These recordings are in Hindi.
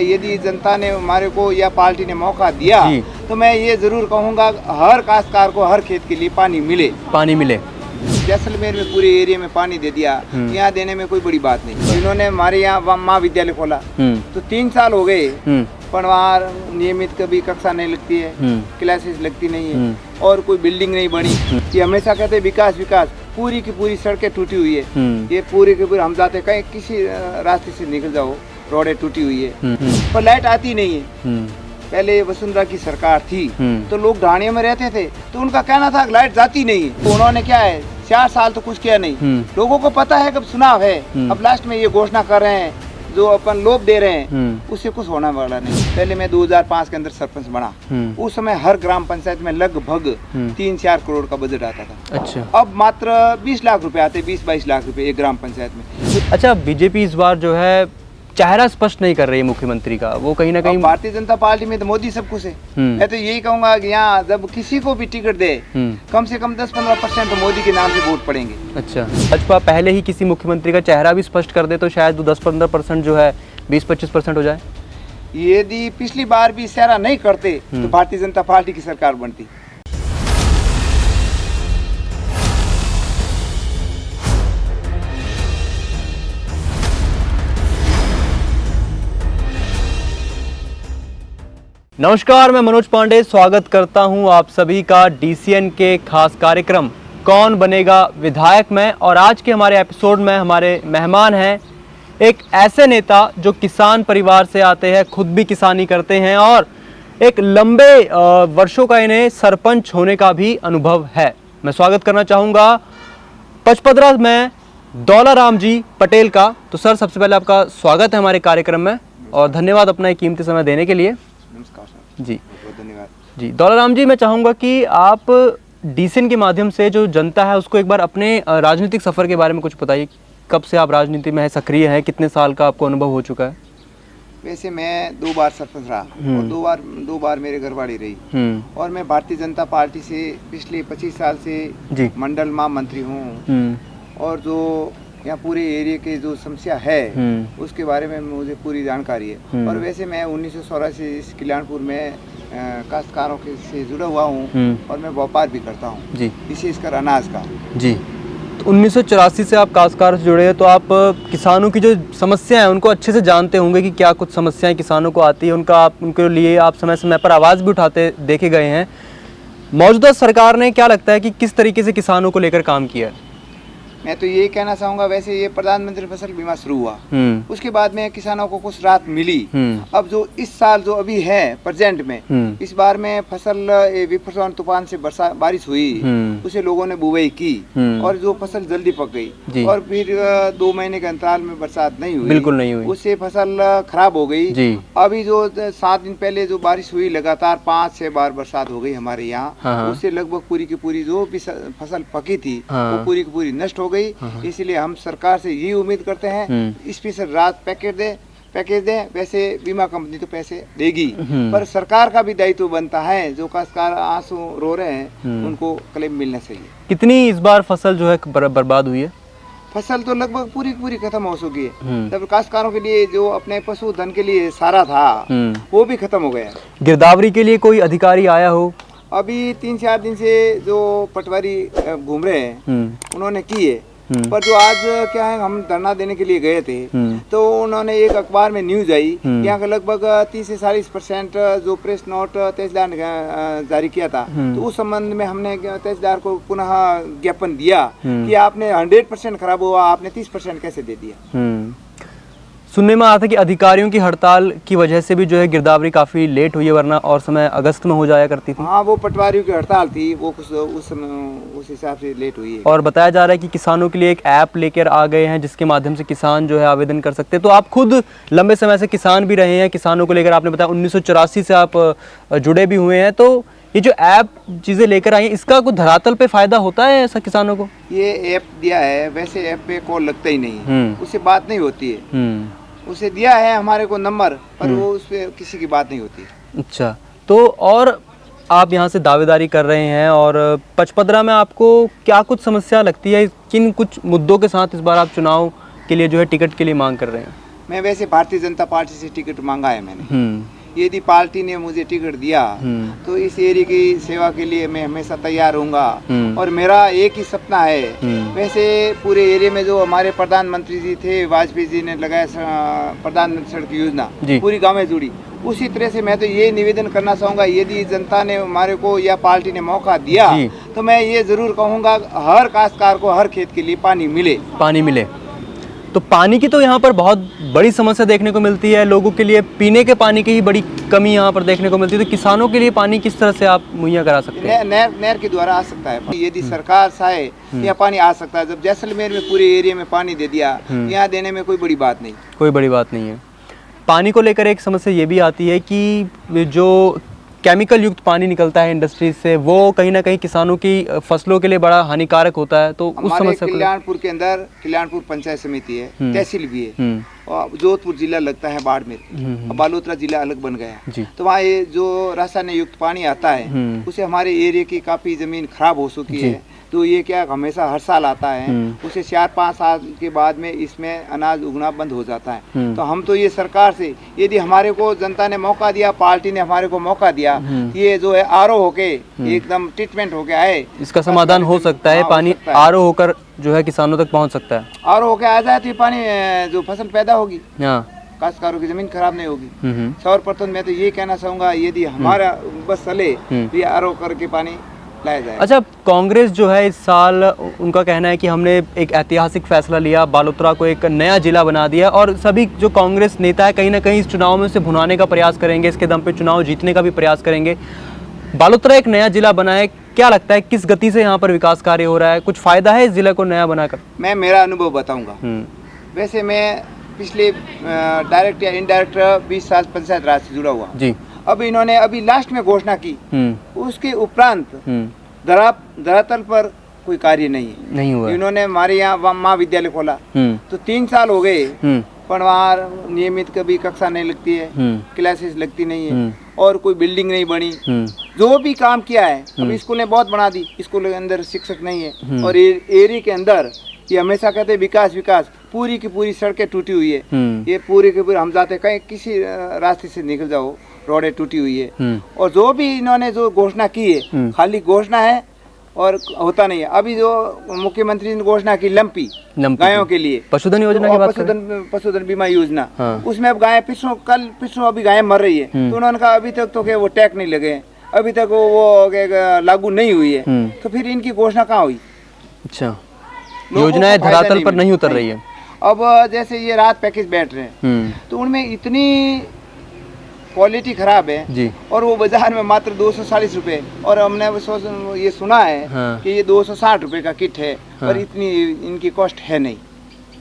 यदि जनता ने हमारे को या पार्टी ने मौका दिया तो मैं ये जरूर कहूँगा हर काश्तकार को हर खेत के लिए पानी मिले। जैसलमेर में पूरे एरिया में पानी दे दिया, यहाँ देने में कोई बड़ी बात नहीं। इन्होंने हमारे यहाँ महाविद्यालय खोला तो 3 साल हो गए, पर वहाँ नियमित कभी कक्षा नहीं लगती है, क्लासेस लगती नहीं है और कोई बिल्डिंग नहीं बनी। ये हमेशा कहते हैं विकास विकास, पूरी की पूरी सड़कें टूटी हुई है। ये पूरी की पूरी हम जाते कहीं किसी रास्ते से निकल जाओ रोडें टूटी हुई है, पर लाइट आती नहीं है। पहले वसुंधरा की सरकार थी तो लोग ढाणियों में रहते थे तो उनका कहना था लाइट जाती नहीं है, तो उन्होंने क्या है 4 साल तो कुछ किया नहीं। लोगों को पता है कब चुनाव है, अब लास्ट में ये घोषणा कर रहे हैं जो अपन लोभ दे रहे हैं उससे कुछ होने वाला नहीं। पहले मैं 2005 के अंदर सरपंच बना, उस समय हर ग्राम पंचायत में लगभग 3-4 करोड़ का बजट आता था। अच्छा, अब मात्र 20 लाख रुपए आते, 20-22 लाख रुपए एक ग्राम पंचायत में। अच्छा, बीजेपी इस बार जो है चेहरा स्पष्ट नहीं कर रही है मुख्यमंत्री का, वो कहीं ना कहीं भारतीय जनता पार्टी में तो मोदी सब कुछ है। मैं तो यही कहूंगा कि यहाँ जब किसी को भी टिकट दे कम से कम 10-15% तो मोदी के नाम से वोट पड़ेंगे। अच्छा, भाजपा पहले ही किसी मुख्यमंत्री का चेहरा भी स्पष्ट कर दे तो शायद 10-15% जो है 20-25% हो जाए। यदि पिछली बार भी इशारा नहीं करते तो भारतीय जनता पार्टी की सरकार बनती। नमस्कार, मैं मनोज पांडे स्वागत करता हूं आप सभी का डीसीएन के खास कार्यक्रम कौन बनेगा विधायक में। और आज के हमारे एपिसोड में हमारे मेहमान हैं एक ऐसे नेता जो किसान परिवार से आते हैं, खुद भी किसानी करते हैं और एक लंबे वर्षों का इन्हें सरपंच होने का भी अनुभव है। मैं स्वागत करना चाहूँगा पचपदरा में दौलाराम जी पटेल का। तो सर, सबसे पहले आपका स्वागत है हमारे कार्यक्रम में और धन्यवाद अपना एक कीमती समय देने के लिए। नमस्कार सर। जी बहुत धन्यवाद जी। दौलाराम जी, मैं चाहूँगा कि आप डीसीएन के माध्यम से जो जनता है उसको एक बार अपने राजनीतिक सफ़र के बारे में कुछ बताइए। कब से आप राजनीति में सक्रिय हैं, कितने साल का आपको अनुभव हो चुका है? वैसे मैं 2 बार सरपंच रहा और 2 बार मेरे घरवाली रही और मैं भारतीय जनता पार्टी से पिछले 25 साल से मंडल महामंत्री हूँ और जो यहाँ पूरे एरिया के जो समस्या है उसके बारे में मुझे पूरी जानकारी है। और वैसे मैं 1984 से इस कल्याणपुर में काश्तकारों के से जुड़ा हुआ हूँ और मैं व्यापार भी करता हूँ, विशेषकर अनाज का। जी, तो 1984 से आप काश्तकार से जुड़े हैं तो आप किसानों की जो समस्या है उनको अच्छे से जानते होंगे कि क्या कुछ समस्याएं किसानों को आती है, उनके लिए आप समय समय पर आवाज़ भी उठाते देखे गए हैं। मौजूदा सरकार ने क्या लगता है कि किस तरीके से किसानों को लेकर काम किया है? मैं तो यही कहना चाहूँगा, वैसे ये प्रधानमंत्री फसल बीमा शुरू हुआ उसके बाद में किसानों को कुछ राहत मिली। अब जो इस साल जो अभी है प्रेजेंट में, इस बार में फसल विपर्जन तूफान से बारिश हुई, उसे लोगों ने बुवाई की और जो फसल जल्दी पक गई और फिर 2 महीने के अंतराल में बरसात नहीं हुई, बिल्कुल नहीं हुई, उससे फसल खराब हो गई। अभी जो 7 दिन पहले जो बारिश हुई लगातार 5-6 बार बरसात हो गई हमारे यहाँ, उससे लगभग पूरी की पूरी जो भी फसल पकी थी वो पूरी की पूरी नष्ट हो गई। इसलिए हम सरकार से यही उम्मीद करते हैं स्पेशल राहत पैकेज दे। वैसे बीमा कंपनी तो पैसे देगी पर सरकार का भी दायित्व बनता है, जो काश्तकार आंसू रो रहे हैं उनको क्लेम मिलना चाहिए। कितनी इस बार फसल जो है बर्बाद हुई है? फसल तो लगभग पूरी खत्म हो चुकी है। जब काश्तकारों के लिए जो अपने पशुधन के लिए सारा था वो भी खत्म हो गया। गिरदावरी के लिए कोई अधिकारी आया हो? अभी 3-4 दिन से जो पटवारी घूम रहे हैं उन्होंने किए, पर जो आज क्या है हम धरना देने के लिए गए थे तो उन्होंने एक अखबार में न्यूज आई यहाँ का लगभग 30 से 40% जो प्रेस नोट तहसीलदार ने जारी किया था, तो उस संबंध में हमने तहसीलदार को पुनः ज्ञापन दिया कि आपने 100% खराब हुआ, आपने 30% कैसे दे दिया। सुनने में आया था कि अधिकारियों की हड़ताल की वजह से भी जो है गिरदावरी काफी लेट हुई है, वरना और समय अगस्त में हो जाया करती थी। हाँ, वो पटवारियों की हड़ताल थी, वो कुछ उस हिसाब से लेट हुई है। और बताया जा रहा है कि किसानों के लिए एक ऐप लेकर आ गए हैं जिसके माध्यम से किसान जो है आवेदन कर सकते हैं। तो आप खुद लंबे समय से किसान भी रहे हैं, किसानों को लेकर आपने बताया 1984 से आप जुड़े भी हुए हैं, तो ये जो ऐप चीजें लेकर आई है इसका कुछ धरातल पे फायदा होता है ऐसा किसानों को? ये ऐप दिया है, वैसे ऐप पे कॉल लगता ही नहीं, उससे बात नहीं होती है। उसे दिया है हमारे को नंबर, पर वो उस पे किसी की बात नहीं होती। अच्छा, तो और आप यहाँ से दावेदारी कर रहे हैं और पचपदरा में आपको क्या कुछ समस्या लगती है, किन कुछ मुद्दों के साथ इस बार आप चुनाव के लिए जो है टिकट के लिए मांग कर रहे हैं? मैं वैसे भारतीय जनता पार्टी से टिकट मांगा है मैंने। यदि पार्टी ने मुझे टिकट दिया तो इस एरिया की सेवा के लिए मैं हमेशा तैयार होऊंगा। और मेरा एक ही सपना है, वैसे पूरे एरिया में जो हमारे प्रधानमंत्री जी थे, वाजपेयी जी ने लगाया प्रधानमंत्री सड़क योजना पूरी गाँव में जुड़ी, उसी तरह से मैं तो ये निवेदन करना चाहूँगा, यदि जनता ने हमारे को या पार्टी ने मौका दिया तो मैं ये ज़रूर कहूँगा हर काश्तकार को हर खेत के लिए पानी मिले। तो पानी की तो यहाँ पर बहुत बड़ी समस्या देखने को मिलती है, लोगों के लिए पीने के पानी की ही बड़ी कमी यहाँ पर देखने को मिलती है। तो किसानों के लिए पानी किस तरह से आप मुहैया करा सकते हैं? नहर के द्वारा आ सकता है, यदि सरकार चाहे यहाँ पानी आ सकता है। जब जैसलमेर में पूरे एरिया में पानी दे दिया, यहाँ देने में कोई बड़ी बात नहीं है। पानी को लेकर एक समस्या ये भी आती है कि जो केमिकल युक्त पानी निकलता है इंडस्ट्री से, वो कहीं ना कहीं किसानों की फसलों के लिए बड़ा हानिकारक होता है। तो उस समस्या को कल्याणपुर के अंदर कल्याणपुर पंचायत समिति है, तहसील भी है, और जोधपुर जिला लगता है बाड़मेर, बालोतरा जिला अलग बन गया। तो वहाँ ये जो रासायनिक युक्त पानी आता है उसे हमारे एरिया की काफी जमीन खराब हो चुकी है। तो ये क्या हमेशा हर साल आता है, उसे 4-5 साल के बाद में इसमें अनाज उगना बंद हो जाता है। तो हम तो ये सरकार से, यदि हमारे को जनता ने मौका दिया, पार्टी ने हमारे को मौका दिया, ये जो है आरओ होके एकदम ट्रीटमेंट हो गया है, इसका समाधान हो सकता है। पानी आरओ होकर जो है किसानों तक पहुँच सकता है। आरओ होके आ जाए तो ये पानी जो फसल पैदा होगी, काश्तकारों की जमीन खराब नहीं होगी। सर्वप्रथम मैं तो ये कहना चाहूँगा, यदि हमारा बस चले तो ये आरओ करके पानी लाया जाए। अच्छा, कांग्रेस जो है इस साल, उनका कहना है कि हमने एक ऐतिहासिक फैसला लिया, बालोतरा को एक नया जिला बना दिया, और सभी जो कांग्रेस नेता है कहीं ना कहीं इस चुनाव में से भुनाने का प्रयास करेंगे, इसके दम पे चुनाव जीतने का भी प्रयास करेंगे। बालोतरा एक नया जिला बना है, क्या लगता है किस गति से यहाँ पर विकास कार्य हो रहा है? कुछ फायदा है इस जिले को नया बनाकर? मैं मेरा अनुभव बताऊंगा। वैसे मैं पिछले डायरेक्ट या इनडायरेक्ट 20 साल पंचायत राज से जुड़ा हुआ जी। अब इन्होंने अभी लास्ट में घोषणा की, उसके उपरांत धरातल पर कोई कार्य नहीं हुआ। इन्होंने हमारे यहाँ महाविद्यालय खोला तो 3 साल हो गए, पर वहाँ नियमित कभी कक्षा नहीं लगती है, क्लासेस लगती नहीं है, और कोई बिल्डिंग नहीं बनी। जो भी काम किया है, अभी स्कूलें बहुत बना दी, स्कूल के अंदर शिक्षक नहीं है, और एरिया के अंदर ये हमेशा कहते हैं विकास, पूरी की पूरी सड़कें टूटी हुई है। ये पूरी की पूरी हम जाते कहीं किसी रास्ते से निकल जाओ, रोडें टूटी हुई है। और जो भी इन्होंने जो घोषणा की है, खाली घोषणा है और होता नहीं है। अभी जो मुख्यमंत्री ने घोषणा की लंपी गायों के लिए, पशुधन योजना की बात पशुधन बीमा योजना, उसमें अब गायें पिछड़ों अभी गायें मर रही है। तो उन्होंने कहा अभी तक तो वो टैग नहीं लगे, अभी तक वो लागू नहीं हुई है, तो फिर इनकी घोषणा कहाँ हुई? अच्छा, योजनाएं धरातल पर नहीं उतर रही है। अब जैसे ये रात पैकेज बैठ रहे हैं, तो उनमें इतनी क्वालिटी खराब है जी। और वो बाजार में मात्र 240 रुपए, और हमने ये सुना है कि ये 260 रुपए का किट है, पर इतनी इनकी कॉस्ट है नहीं।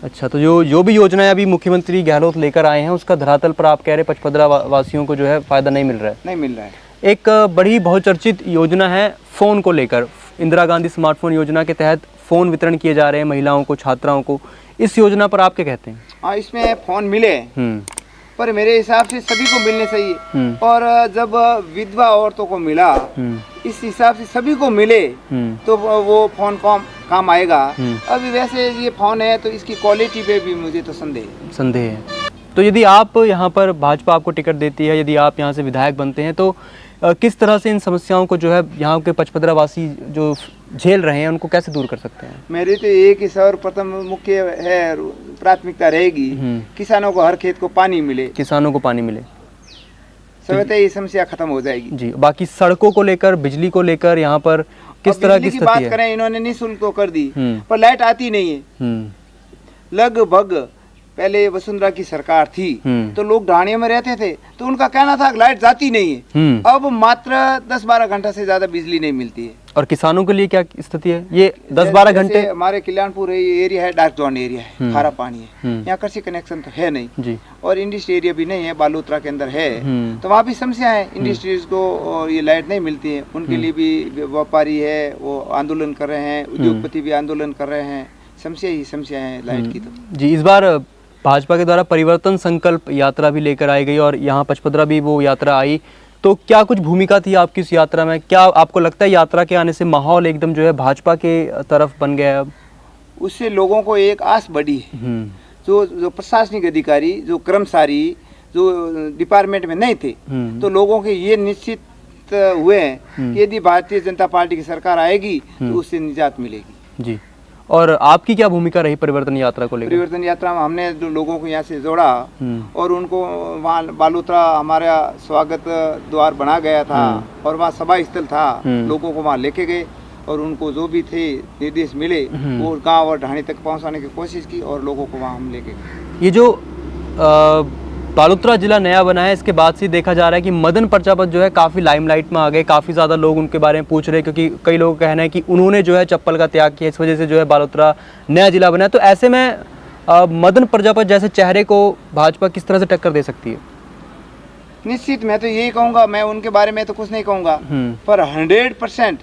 अच्छा, तो जो भी योजनाएं अभी मुख्यमंत्री गहलोत लेकर आए हैं, उसका धरातल पर आप कह रहे 55 वासियों को जो है फायदा नहीं मिल रहा है। एक बड़ी बहुचर्चित योजना है फ़ोन को लेकर, इंदिरा गांधी स्मार्टफोन योजना के तहत फ़ोन वितरण किए जा रहे हैं महिलाओं को, छात्राओं को। इस योजना पर आप क्या कहते हैं? हाँ, इसमें फ़ोन मिले, पर मेरे हिसाब से सभी को मिलने चाहिए। और जब विधवा औरतों को मिला, इस हिसाब से सभी को मिले तो वो फोन काम आएगा। अभी वैसे ये फोन है तो इसकी क्वालिटी पे भी मुझे तो संदेह है। तो यदि आप यहाँ पर भाजपा आपको टिकट देती है, यदि आप यहाँ से विधायक बनते हैं, तो किस तरह से इन समस्याओं को जो है यहाँ के 55 वासी जो झेल रहे हैं उनको कैसे दूर कर सकते हैं? मेरी तो एक ही सर्वप्रथम मुख्य है प्राथमिकता रहेगी, किसानों को हर खेत को पानी मिले, सब ये समस्या खत्म हो जाएगी जी। बाकी सड़कों को लेकर, बिजली को लेकर यहाँ पर किस तरह की बात करें, इन्होंने निःशुल्क तो कर दी, पर लाइट आती नहीं है। लगभग पहले वसुंधरा की सरकार थी तो लोग ढाणियों में रहते थे, तो उनका कहना था लाइट जाती नहीं है। अब मात्र 10-12 घंटा से ज्यादा बिजली नहीं मिलती है। और किसानों के लिए क्या स्थिति है? ये 10-12 घंटे हमारे कल्याणपुर एरिया है, डार्क जोन एरिया है, खारा पानी है, यहाँ कृषि कनेक्शन तो है नहीं जी। और इंडस्ट्री एरिया भी नहीं है, बालोतरा के अंदर है, तो वहाँ भी समस्या है। इंडस्ट्रीज को ये लाइट नहीं मिलती है, उनके लिए भी व्यापारी है वो आंदोलन कर रहे हैं, उद्योगपति भी आंदोलन कर रहे हैं। समस्या है लाइट की। तो जी, इस बार भाजपा के द्वारा परिवर्तन संकल्प यात्रा भी लेकर आई गई और यहाँ 55 भी वो यात्रा आई, तो क्या कुछ भूमिका थी आपकी इस यात्रा में? क्या आपको लगता है यात्रा के आने से माहौल एकदम जो है भाजपा के तरफ बन गया है? अब उससे लोगों को एक आस बढ़ी है, जो प्रशासनिक अधिकारी, जो कर्मचारी, जो डिपार्टमेंट में नहीं थे, तो लोगों के ये निश्चित हुए हैं कि यदि भारतीय जनता पार्टी की सरकार आएगी तो उससे निजात मिलेगी। जी। और आपकी क्या भूमिका रही परिवर्तन यात्रा को लेकर? परिवर्तन यात्रा में हमने लोगों को यहाँ से जोड़ा और उनको वहाँ बालोतरा हमारा स्वागत द्वार बना गया था और वहाँ सभा स्थल था, लोगों को वहाँ लेके गए और उनको जो भी थे निर्देश मिले वो गांव और ढाणी तक पहुंचाने की कोशिश की और लोगों को वहां हम लेके गए। ये जो बालोतरा जिला नया बना है, इसके बाद से देखा जा रहा है कि मदन प्रजापत जो है काफ़ी लाइमलाइट में आ गए, काफ़ी ज़्यादा लोग उनके बारे में पूछ रहे हैं, क्योंकि कई लोगों का कहना है कि उन्होंने जो है चप्पल का त्याग किया, इस वजह से जो है बालोतरा नया जिला बना है। तो ऐसे में मदन प्रजापत जैसे चेहरे को भाजपा किस तरह से टक्कर दे सकती है? निश्चित मैं तो यही कहूँगा, मैं उनके बारे में तो कुछ नहीं कहूँगा, पर 100%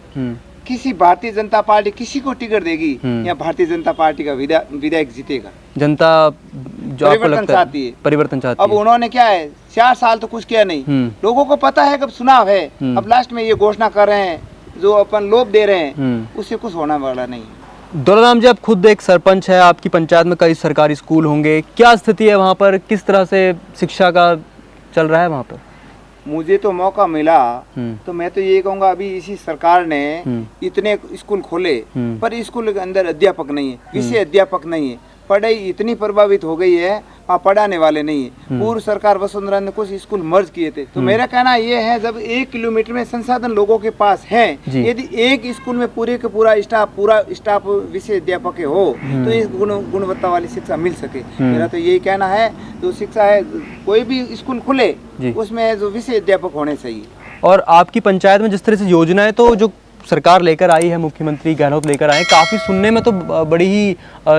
किसी भारतीय जनता पार्टी किसी को टिकट देगी या भारतीय जनता पार्टी का विधायक जीतेगा। जनता जो आपको लगता है परिवर्तन चाहती है। अब उन्होंने क्या है, 4 साल तो कुछ किया नहीं, लोगों को पता है कब चुनाव है, अब लास्ट में ये घोषणा कर रहे हैं, जो अपन लोभ दे रहे हैं उससे कुछ होने वाला नहीं। दौलतराम जी, आप खुद एक सरपंच है, आपकी पंचायत में कई सरकारी स्कूल होंगे, क्या स्थिति है वहाँ पर, किस तरह से शिक्षा का चल रहा है वहाँ पर? मुझे तो मौका मिला तो मैं तो ये कहूँगा, अभी इसी सरकार ने इतने स्कूल खोले पर स्कूल के अंदर अध्यापक नहीं है, विषय अध्यापक नहीं है, पढ़ाई इतनी प्रभावित हो गई है, वहाँ पढ़ाने वाले नहीं है। पूर्व सरकार वसुंधरा ने कुछ स्कूल मर्ज किए थे, तो मेरा कहना ये है, जब 1 किलोमीटर में संसाधन लोगों के पास है, यदि एक स्कूल में पूरे के पूरा स्टाफ विषय अध्यापक हो तो इस गुणवत्ता वाली शिक्षा मिल सके। मेरा तो यही कहना है, जो शिक्षा है कोई भी स्कूल खुले उसमें जो विषय अध्यापक होने चाहिए। और आपकी पंचायत में जिस तरह से योजना है, तो जो सरकार लेकर आई है, मुख्यमंत्री गहलोत लेकर आए, काफ़ी सुनने में तो बड़ी ही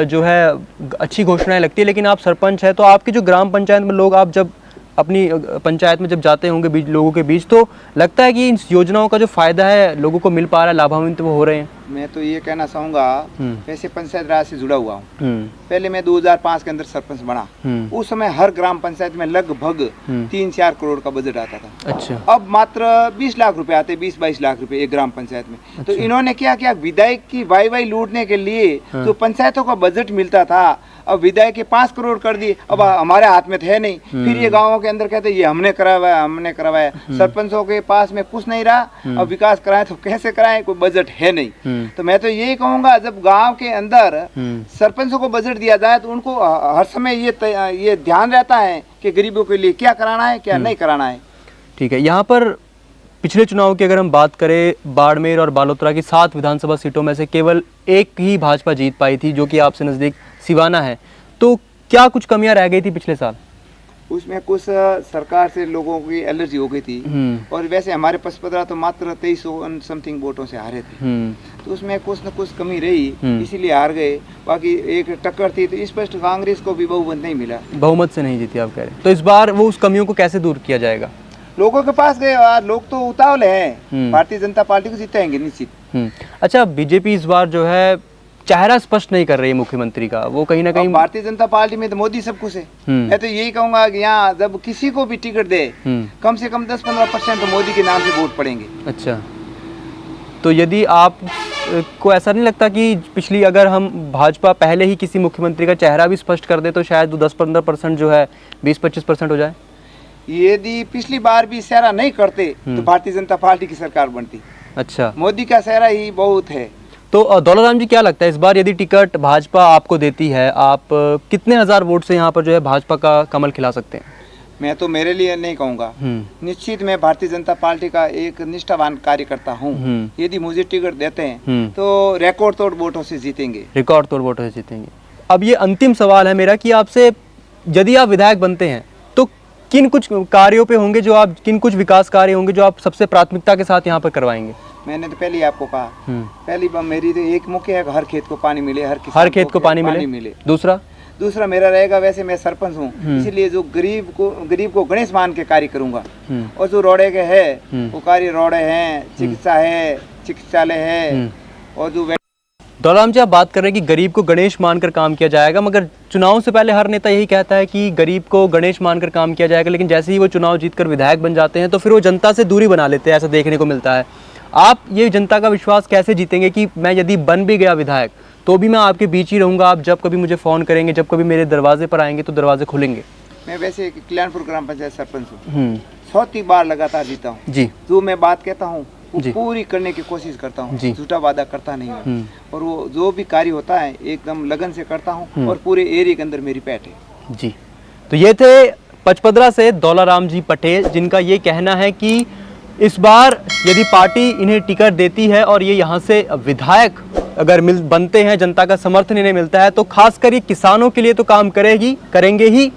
जो है अच्छी घोषणाएं लगती है, लेकिन आप सरपंच है तो आपकी जो ग्राम पंचायत में लोग, आप जब अपनी पंचायत में जब जाते होंगे लोगों के बीच, तो लगता है कि इन योजनाओं का जो फायदा है लोगों को मिल पा रहा है, लाभान्वित वो हो रहे हैं? मैं तो ये कहना चाहूँगा, वैसे पंचायत राज से जुड़ा हुआ हूँ, पहले मैं 2005 के अंदर सरपंच बना, उस समय हर ग्राम पंचायत में लगभग 3-4 करोड़ का बजट आता था। अच्छा। अब मात्र 20 लाख रुपए आते, 20-22 लाख रुपए एक ग्राम पंचायत में। अच्छा। तो इन्होंने क्या किया, विधायक की वाई लूटने के लिए जो पंचायतों का बजट मिलता था, अब विधायक के 5 करोड़ कर दिए, अब हमारे हाथ में है नहीं, फिर ये गाँवों के अंदर कहते ये हमने करवाया, सरपंचों के पास में कुछ नहीं रहा, अब विकास कराए तो कैसे कराए, कोई बजट है नहीं। तो मैं तो यही कहूँगा, जब गांव के अंदर सरपंचों को बजट दिया जाए तो उनको हर समय ये ध्यान रहता है कि गरीबों के लिए क्या कराना है, क्या नहीं कराना है। ठीक है। यहाँ पर पिछले चुनाव की अगर हम बात करें, बाड़मेर और बालोतरा की 7 विधानसभा सीटों में से केवल एक ही भाजपा जीत पाई थी, जो कि आपसे नज़दीक सिवाना है। तो क्या कुछ कमियां रह गई थी पिछले साल? उसमें कुछ सरकार से लोगों की एलर्जी हो गई थी, और वैसे हमारे पचपदरा तो मात्र 2300 समथिंग वोटों से हारे थे, तो उसमें कुछ न कुछ कमी रही, इसीलिए हार गए। बाकी एक टक्कर थी तो स्पष्ट कांग्रेस को भी बहुमत नहीं मिला, बहुमत से नहीं जीती आप कह रहे हैं। तो इस बार वो उस कमियों को कैसे दूर किया जाएगा? लोगों के पास गए, लोग तो उतावले हैं, भारतीय जनता पार्टी को जिताएंगे निश्चित। अच्छा, बीजेपी इस बार जो है चेहरा स्पष्ट नहीं कर रही है मुख्यमंत्री का, वो कहीं ना कहीं, भारतीय जनता पार्टी में तो मोदी सब कुछ है। मैं तो यही कहूंगा कि यहाँ जब किसी को भी टिकट दे, कम से कम 10-15% तो मोदी के नाम से वोट पड़ेंगे। अच्छा, तो यदि आप को ऐसा नहीं लगता कि पिछली, अगर हम भाजपा पहले ही किसी मुख्यमंत्री का चेहरा भी स्पष्ट कर दे तो शायद 10-15% जो है 20-25% हो जाए? यदि पिछली बार भी इशारा नहीं करते तो भारतीय जनता पार्टी की सरकार बनती। अच्छा, मोदी का इशारा ही बहुत है। तो दौलतराम जी, क्या लगता है इस बार यदि टिकट भाजपा आपको देती है, आप कितने हजार वोट से यहाँ पर जो है भाजपा का कमल खिला सकते हैं? मैं तो मेरे लिए नहीं कहूँगा, निश्चित मैं भारतीय जनता पार्टी का एक निष्ठावान कार्यकर्ता हूँ। यदि मुझे टिकट देते हैं तो रिकॉर्ड तोड़ वोटों से जीतेंगे। रिकॉर्ड तोड़ वोटों से जीतेंगे। अब ये अंतिम सवाल है मेरा कि आपसे, यदि आप विधायक बनते हैं तो किन कुछ कार्यों पे होंगे जो आप, किन कुछ विकास कार्य होंगे जो आप सबसे प्राथमिकता के साथ यहाँ पर करवाएंगे? मैंने तो पहले ही आपको कहा, पहली बार मेरी तो एक मुख्य है, हर खेत को पानी मिले, हर खेत को पानी मिले। दूसरा मेरा रहेगा, वैसे मैं सरपंच हूँ, इसलिए जो गरीब को गणेश मान के कार्य करूंगा, और जो रोड़े के है वो कार्य रोड़े हैं, चिकित्सा है, चिकित्सालय है, और जो दौलतराम जी, आप बात कर रहे हैं कि गरीब को गणेश मानकर काम किया जाएगा, मगर चुनाव से पहले हर नेता यही कहता है कि गरीब को गणेश मानकर काम किया जाएगा, लेकिन जैसे ही वो चुनाव जीतकर विधायक बन जाते हैं तो फिर वो जनता से दूरी बना लेते हैं, ऐसा देखने को मिलता है। आप ये जनता का विश्वास कैसे जीतेंगे कि मैं यदि बन भी गया विधायक तो भी मैं आपके बीच ही रहूँगा। आप जब कभी मुझे फ़ोन करेंगे, जब कभी मेरे दरवाजे पर आएंगे तो दरवाजे खुलेंगे। मैं वैसे कल्याणपुर ग्राम पंचायत सरपंच हूँ, 100 बार लगातार जीता हूँ जी। जो मैं बात कहता हूँ वो जी। पूरी करने की कोशिश करता हूँ, जी। झूठा वादा करता नहीं हूँ। और वो जो भी कार्य होता है एकदम लगन से करता हूँ और पूरे एरिया के अंदर मेरी पैठ है जी। तो ये थे पचपदरा से दौलाराम जी पटेल, जिनका ये कहना है कि इस बार यदि पार्टी इन्हें टिकट देती है और ये यहाँ से विधायक अगर बनते हैं, जनता का समर्थन इन्हें मिलता है, तो खासकर ये किसानों के लिए तो काम करेंगे ही।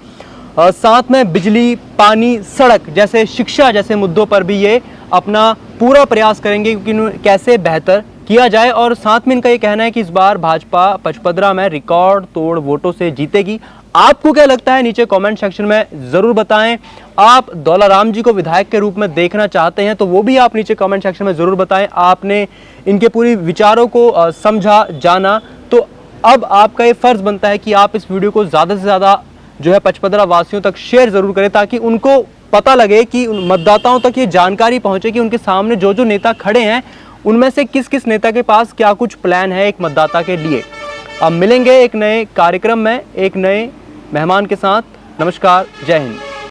साथ में बिजली, पानी, सड़क जैसे, शिक्षा जैसे मुद्दों पर भी ये अपना पूरा प्रयास करेंगे कि कैसे बेहतर किया जाए। और साथ में इनका ये कहना है कि इस बार भाजपा पचपदरा में रिकॉर्ड तोड़ वोटों से जीतेगी। आपको क्या लगता है नीचे कमेंट सेक्शन में ज़रूर बताएं। आप दौलाराम जी को विधायक के रूप में देखना चाहते हैं तो वो भी आप नीचे कमेंट सेक्शन में ज़रूर बताएं। आपने इनके पूरी विचारों को समझा, जाना, तो अब आपका ये फ़र्ज़ बनता है कि आप इस वीडियो को ज़्यादा से ज़्यादा जो है पचपदरा वासियों तक शेयर ज़रूर करें, ताकि उनको पता लगे कि उन मतदाताओं तक ये जानकारी पहुँचे कि उनके सामने जो जो नेता खड़े हैं उनमें से किस किस नेता के पास क्या कुछ प्लान है एक मतदाता के लिए। अब मिलेंगे एक नए कार्यक्रम में एक नए मेहमान के साथ। नमस्कार, जय हिंद।